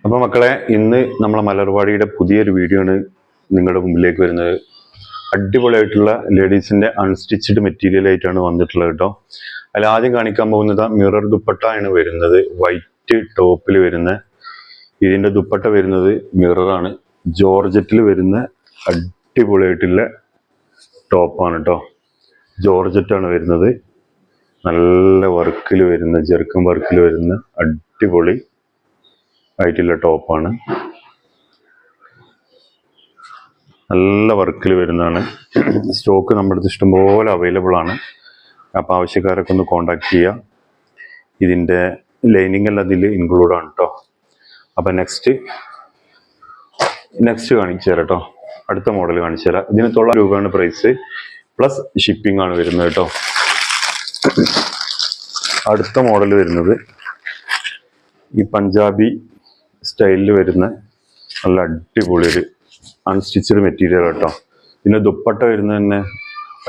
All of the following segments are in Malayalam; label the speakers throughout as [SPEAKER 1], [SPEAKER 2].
[SPEAKER 1] അപ്പോൾ മക്കളെ, ഇന്ന് നമ്മളെ മലർവാടിയുടെ പുതിയൊരു വീഡിയോ ആണ് നിങ്ങളുടെ മുമ്പിലേക്ക് വരുന്നത്. അടിപൊളിയായിട്ടുള്ള ലേഡീസിന്റെ അൺസ്റ്റിച്ചഡ് മെറ്റീരിയൽ ആയിട്ടാണ് വന്നിട്ടുള്ളത് കേട്ടോ. അതിൽ ആദ്യം കാണിക്കാൻ പോകുന്നത് മിറർ ദുപ്പട്ട ആണ് വരുന്നത്. വൈറ്റ് ടോപ്പിൽ വരുന്ന ഇതിന്റെ ദുപ്പട്ട വരുന്നത് മിററാണ്. ജോർജറ്റിൽ വരുന്ന അടിപൊളിയായിട്ടുള്ള ടോപ്പാണ് കേട്ടോ. ജോർജറ്റാണ് വരുന്നത്. നല്ല വർക്കിൽ വരുന്ന, ജെർക്കൻ വർക്കിൽ വരുന്ന അടിപൊളി ആയിട്ടുള്ള ടോപ്പാണ്. നല്ല വർക്കിൽ വരുന്നതാണ്. സ്റ്റോക്ക് നമ്മുടെ അടുത്ത് ഇഷ്ടംപോലെ അവൈലബിൾ ആണ്. അപ്പോൾ ആവശ്യക്കാരൊക്കെ ഒന്ന് കോണ്ടാക്ട് ചെയ്യുക. ഇതിൻ്റെ ലൈനിങ് എല്ലാം അതിൽ ഇൻക്ലൂഡ് ആണ് കേട്ടോ. അപ്പം നെക്സ്റ്റ് കാണിച്ചു തരാം കേട്ടോ. അടുത്ത മോഡൽ കാണിച്ചു തരാം. ഇതിന് 900 രൂപയാണ് പ്രൈസ്, പ്ലസ് ഷിപ്പിംഗ് ആണ് വരുന്നത് കേട്ടോ. അടുത്ത മോഡൽ വരുന്നത് ഈ പഞ്ചാബി സ്റ്റൈലിൽ വരുന്ന നല്ല അടിപൊളി ഒരു അൺസ്റ്റിച്ചഡ് മെറ്റീരിയൽ കേട്ടോ. പിന്നെ ദുപ്പട്ട വരുന്നത് തന്നെ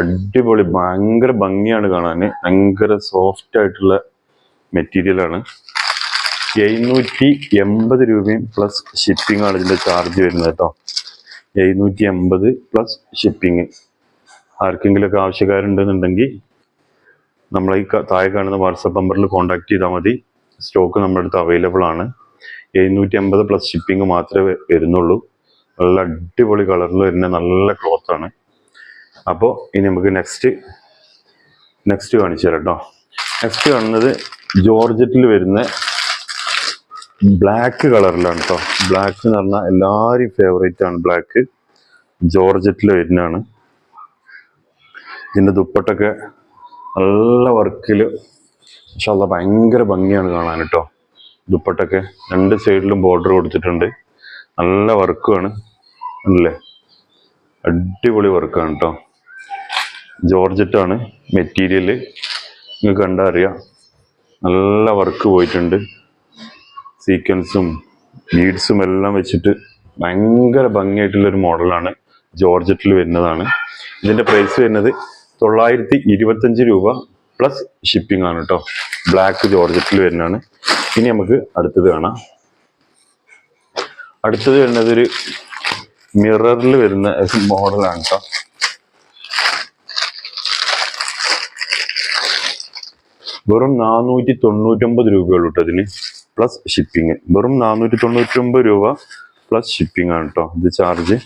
[SPEAKER 1] അടിപൊളി, ഭയങ്കര ഭംഗിയാണ് കാണാൻ. ഭയങ്കര സോഫ്റ്റ് ആയിട്ടുള്ള മെറ്റീരിയലാണ്. 780 രൂപയും പ്ലസ് ഷിപ്പിംഗ് ആണ് ഇതിൻ്റെ ചാർജ് വരുന്നത് കേട്ടോ. 780 പ്ലസ് ഷിപ്പിംഗ്. ആർക്കെങ്കിലുമൊക്കെ ആവശ്യക്കാരുണ്ടെന്നുണ്ടെങ്കിൽ നമ്മളെ ഈ താഴെ കാണുന്ന വാട്സപ്പ് നമ്പറിൽ കോൺടാക്ട് ചെയ്താൽ മതി. സ്റ്റോക്ക് നമ്മുടെ അടുത്ത് അവൈലബിൾ ആണ്. 780 പ്ലസ് ഷിപ്പിംഗ് മാത്രമേ വരുന്നുള്ളൂ. നല്ല അടിപൊളി കളറിൽ വരുന്ന നല്ല ക്ലോത്താണ്. അപ്പോൾ ഇനി നമുക്ക് നെക്സ്റ്റ് കാണിച്ചു തരാം കേട്ടോ. നെക്സ്റ്റ് കാണുന്നത് ജോർജറ്റിൽ വരുന്ന ബ്ലാക്ക് കളറിലാണ് കേട്ടോ. ബ്ലാക്ക് എന്ന് പറഞ്ഞാൽ എല്ലാവരും ഫേവറേറ്റ് ആണ്. ബ്ലാക്ക് ജോർജറ്റിൽ വരുന്നതാണ്. ഇതിൻ്റെ ദുപ്പട്ടൊക്കെ നല്ല വർക്കിൽ ഇൻഷാല്ലാ ഭയങ്കര ഭംഗിയാണ് കാണാൻ കേട്ടോ. ദുപ്പട്ടൊക്കെ രണ്ട് സൈഡിലും ബോർഡർ കൊടുത്തിട്ടുണ്ട്. നല്ല വർക്കുമാണ് അല്ലേ, അടിപൊളി വർക്കാണ് കേട്ടോ. ജോർജറ്റാണ് മെറ്റീരിയൽ, നിങ്ങൾക്ക് കണ്ടാൽ അറിയാം. നല്ല വർക്ക് പോയിട്ടുണ്ട്. സീക്വൻസും ബീഡ്സും എല്ലാം വെച്ചിട്ട് ഭയങ്കര ഭംഗിയായിട്ടുള്ളൊരു മോഡലാണ്. ജോർജറ്റിൽ വരുന്നതാണ്. ഇതിൻ്റെ പ്രൈസ് വരുന്നത് 925 രൂപ പ്ലസ് ഷിപ്പിംഗ് ആണ് കേട്ടോ. ബ്ലാക്ക് ജോർജറ്റിൽ വരുന്നതാണ്. ഇനി നമുക്ക് അടുത്തത് കാണാം. അടുത്തത് വരുന്നത് ഒരു മിററിൽ വരുന്ന മോഡലാണ് കേട്ടോ. വെറും 499 രൂപയുള്ളൂ കേട്ടോ ഇതിന്, പ്ലസ് ഷിപ്പിംഗ്. വെറും 499 രൂപ പ്ലസ് ഷിപ്പിംഗ് ആണ് കേട്ടോ ഇത് ചാർജ്.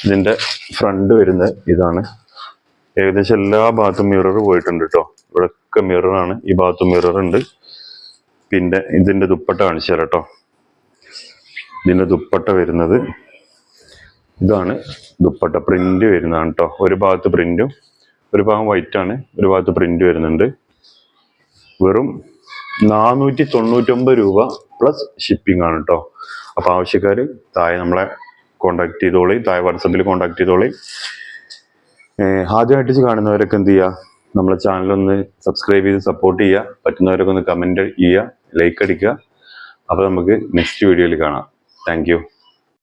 [SPEAKER 1] ഇതിൻ്റെ ഫ്രണ്ട് വരുന്നത് ഇതാണ്. ഏകദേശം എല്ലാ ഭാഗത്തും മിറർ പോയിട്ടുണ്ട് കേട്ടോ. ഇവിടെയൊക്കെ മിററാണ്. ഈ ഭാഗത്തും മിറർ ഉണ്ട്. പിന്നെ ഇതിൻ്റെ ദുപ്പട്ട കാണിച്ചു തരാം കേട്ടോ. ഇതിൻ്റെ ദുപ്പട്ട വരുന്നത് ഇതാണ്. ദുപ്പട്ട പ്രിന്റ് വരുന്നതാണ് കേട്ടോ. ഒരു ഭാഗത്ത് പ്രിന്റും ഒരു ഭാഗം വൈറ്റ് ആണ്, ഒരു ഭാഗത്ത് പ്രിന്റ് വരുന്നുണ്ട്. വെറും 499 രൂപ പ്ലസ് ഷിപ്പിംഗ് ആണ് കേട്ടോ. അപ്പോൾ ആവശ്യക്കാർ താഴെ നമ്മളെ കോണ്ടാക്ട് ചെയ്തോളി, താഴെ വാട്സപ്പിൽ കോണ്ടാക്ട് ചെയ്തോളി. ആദ്യമായിട്ട് കാണുന്നവരൊക്കെ എന്ത് ചെയ്യുക, നമ്മളെ ചാനലൊന്ന് സബ്സ്ക്രൈബ് ചെയ്ത് സപ്പോർട്ട് ചെയ്യുക. പറ്റുന്നവരൊക്കെ ഒന്ന് കമൻറ്റ് ചെയ്യുക, ലൈക്ക് അടിക്കുക. അപ്പോൾ നമുക്ക് നെക്സ്റ്റ് വീഡിയോയിൽ കാണാം. Thank you.